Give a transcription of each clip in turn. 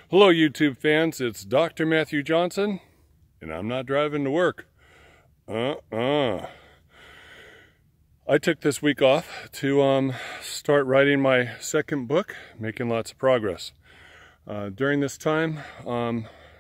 Hello YouTube fans, it's Dr. Matthew Johnson, and I'm not driving to work. I took this week off to start writing my second book, making lots of progress. During this time,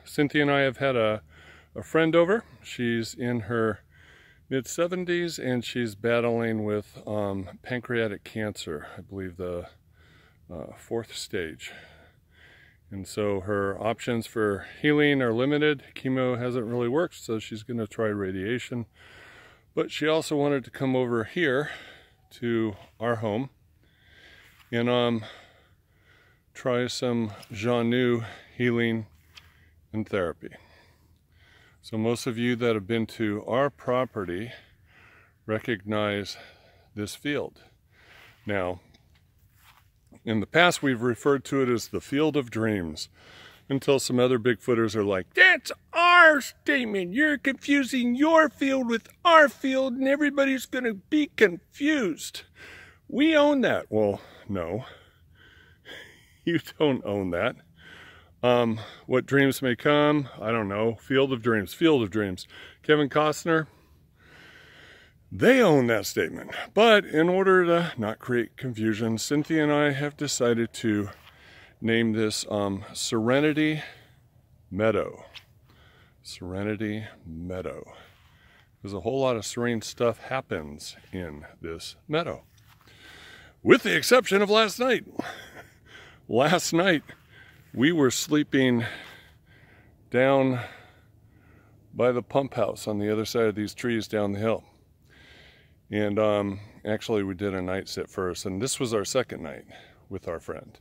Cynthia and I have had a friend over. She's in her mid-70s and she's battling with pancreatic cancer, I believe the 4th stage. And so her options for healing are limited. Chemo hasn't really worked, so she's going to try radiation. But she also wanted to come over here to our home and try some Janu healing and therapy. So most of you that have been to our property recognize this field. Now, in the past, we've referred to it as the Field of Dreams, until some other Bigfooters are like, that's our statement. You're confusing your field with our field, and everybody's going to be confused. We own that. Well, no, you don't own that. What dreams may come, I don't know. Field of Dreams, Field of Dreams. Kevin Costner, they own that statement. But in order to not create confusion, Cynthia and I have decided to name this Serenity Meadow. Serenity Meadow. Because a whole lot of serene stuff happens in this meadow. With the exception of last night. Last night, we were sleeping down by the pump house on the other side of these trees down the hill. And actually we did a night sit first, and this was our second night with our friend.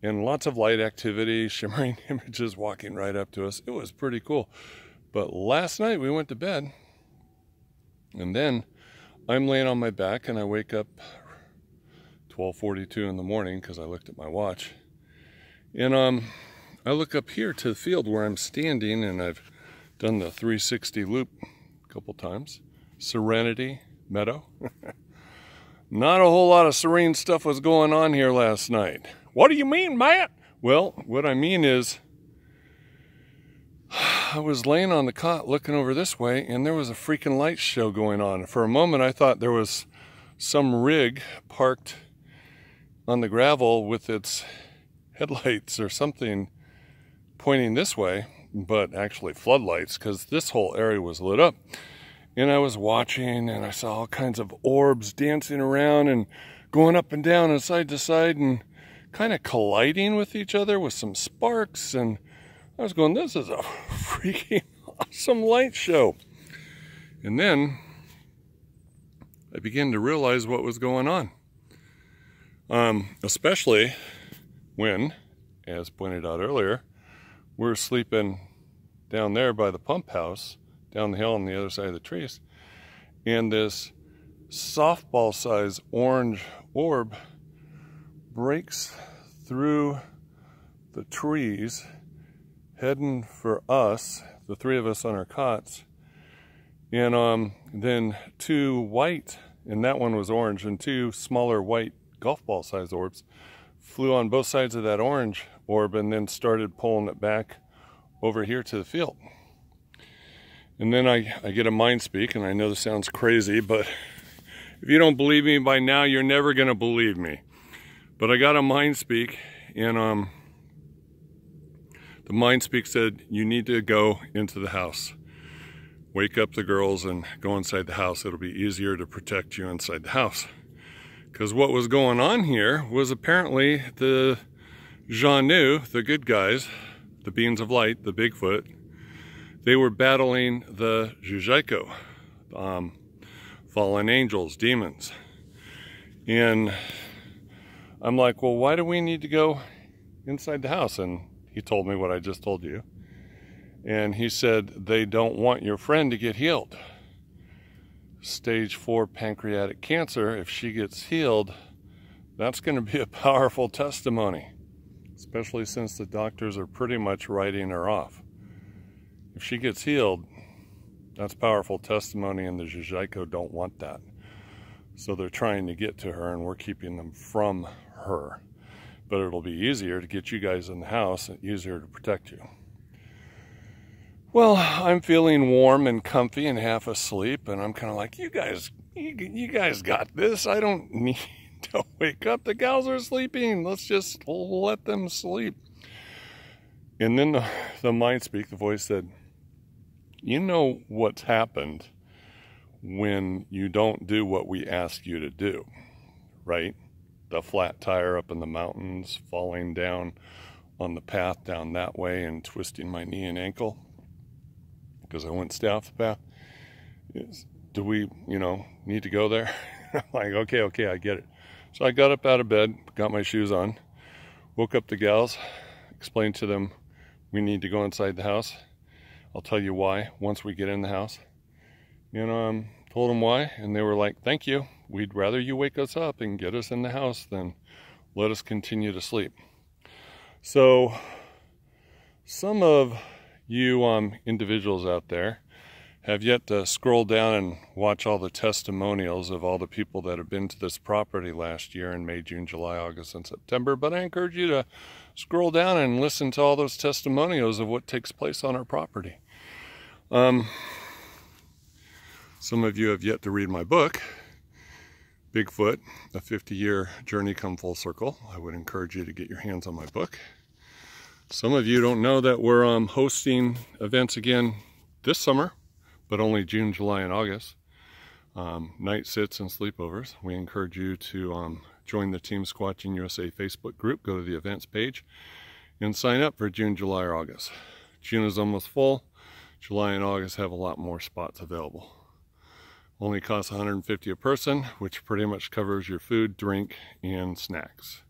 And lots of light activity, shimmering images walking right up to us. It was pretty cool. But last night we went to bed, and then I'm laying on my back and I wake up 12:42 in the morning because I looked at my watch. And I look up here to the field where I'm standing, and I've done the 360 loop a couple times. Serenity Meadow. Not a whole lot of serene stuff was going on here last night. What do you mean, Matt? Well, what I mean is, I was laying on the cot looking over this way, and there was a freaking light show going on. For a moment, I thought there was some rig parked on the gravel with its headlights or something pointing this way, but actually floodlights, because this whole area was lit up. And I was watching, and I saw all kinds of orbs dancing around and going up and down and side to side and kind of colliding with each other with some sparks. And I was going, this is a freaking awesome light show. And then I began to realize what was going on. Especially when, as pointed out earlier, we're sleeping down there by the pump house, down the hill on the other side of the trees, and this softball-sized orange orb breaks through the trees, heading for us, the three of us on our cots, and then two white, and that one was orange, and two smaller white golf ball-sized orbs flew on both sides of that orange orb and then started pulling it back over here to the field. And then I get a mind speak, and I know this sounds crazy, but if you don't believe me by now, you're never going to believe me. But I got a mind speak, and the mind speak said, you need to go into the house. Wake up the girls and go inside the house. It'll be easier to protect you inside the house. Because what was going on here was apparently the Janu, the good guys, the beings of light, the Bigfoot, they were battling the Jujaiko, fallen angels, demons. And I'm like, well, why do we need to go inside the house? And he told me what I just told you. And he said, they don't want your friend to get healed. Stage 4 pancreatic cancer, if she gets healed, that's going to be a powerful testimony, especially since the doctors are pretty much writing her off. If she gets healed, that's powerful testimony, and the Jujaiko don't want that. So they're trying to get to her, and we're keeping them from her. but it'll be easier to get you guys in the house and easier to protect you. Well, I'm feeling warm and comfy and half asleep, and I'm kind of like, you guys got this. I don't need to wake up. The gals are sleeping. Let's just let them sleep. And then the mind speak, the voice said, you know what's happened when you don't do what we ask you to do, right? The flat tire up in the mountains, falling down on the path down that way and twisting my knee and ankle because I went stay off the path. Do we, need to go there? I'm like, okay, I get it. So I got up out of bed, got my shoes on, woke up the gals, explained to them we need to go inside the house. I'll tell you why once we get in the house. Told them why, and they were like, thank you. We'd rather you wake us up and get us in the house than let us continue to sleep. So some of you individuals out there have yet to scroll down and watch all the testimonials of all the people that have been to this property last year in May, June, July, August, and September. But I encourage you to scroll down and listen to all those testimonials of what takes place on our property. Some of you have yet to read my book, Bigfoot, a 50-year journey come full circle. I would encourage you to get your hands on my book. Some of you don't know that we're hosting events again this summer, but only June, July, and August. Night sits and sleepovers. We encourage you to join the Team Squatching USA Facebook group. Go to the events page and sign up for June, July, or August. June is almost full. July and August have a lot more spots available. Only costs $150 a person, which pretty much covers your food, drink, and snacks.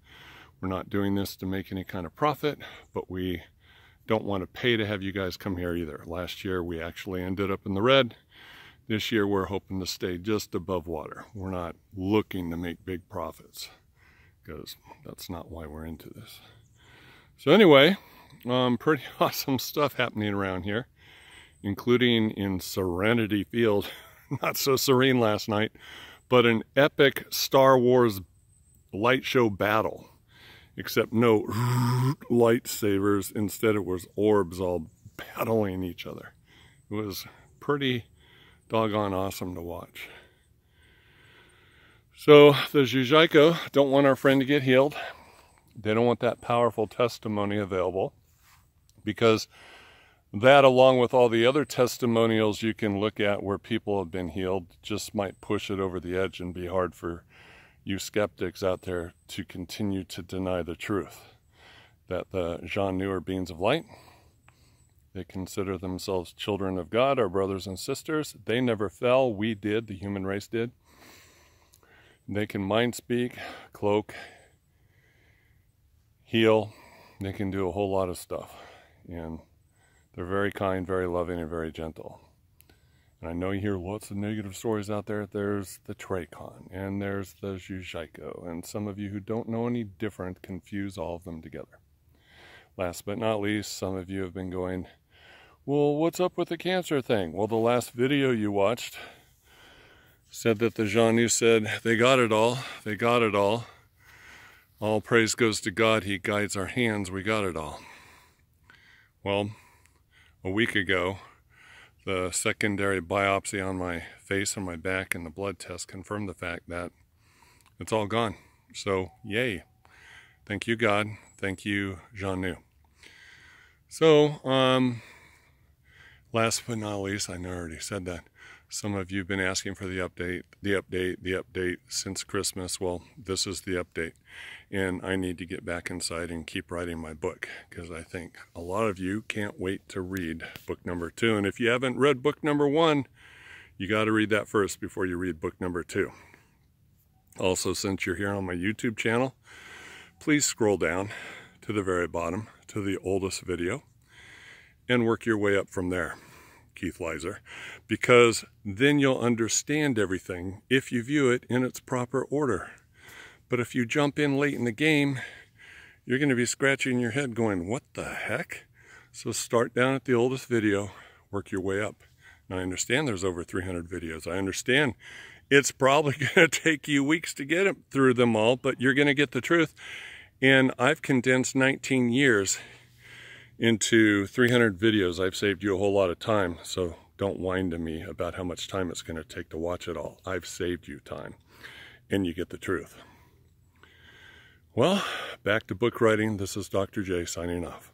We're not doing this to make any kind of profit, but we don't want to pay to have you guys come here either. Last year we actually ended up in the red. This year we're hoping to stay just above water. We're not looking to make big profits because that's not why we're into this. So anyway, pretty awesome stuff happening around here, including in Serenity Field. Not so serene last night, but an epic Star Wars light show battle. Except no lightsabers. Instead it was orbs all battling each other. It was pretty doggone awesome to watch. So the Jujaiko don't want our friend to get healed. They don't want that powerful testimony available, because that, along with all the other testimonials you can look at where people have been healed, just might push it over the edge and be hard for you skeptics out there to continue to deny the truth. That the Zhanu are beings of light. They consider themselves children of God, our brothers and sisters. They never fell. We did. The human race did. They can mind speak, cloak, heal. They can do a whole lot of stuff. And they're very kind, very loving, and very gentle. And I know you hear lots of negative stories out there. There's the Tracon, and there's the Jujaiko. And some of you who don't know any different confuse all of them together. Last but not least, some of you have been going, well, what's up with the cancer thing? Well, the last video you watched said that the Zhanu said, they got it all. They got it all. All praise goes to God. He guides our hands. We got it all. Well, a week ago, the secondary biopsy on my face and my back and the blood test confirmed the fact that it's all gone. So, yay. Thank you, God. Thank you, Zhanu. So, last but not least, I know I already said that. Some of you have been asking for the update since Christmas. Well, this is the update. And I need to get back inside and keep writing my book, because I think a lot of you can't wait to read book number 2. And if you haven't read book number 1, you got to read that first before you read book number 2. Also, since you're here on my YouTube channel, please scroll down to the very bottom to the oldest video and work your way up from there, Keith Leiser, because then you'll understand everything if you view it in its proper order. But if you jump in late in the game, you're going to be scratching your head going, what the heck? So start down at the oldest video, work your way up. Now I understand there's over 300 videos. I understand it's probably going to take you weeks to get through them all, but you're going to get the truth. And I've condensed 19 years into 300 videos. I've saved you a whole lot of time, so don't whine to me about how much time it's going to take to watch it all. I've saved you time, and you get the truth. Well, back to book writing. This is Dr. J signing off.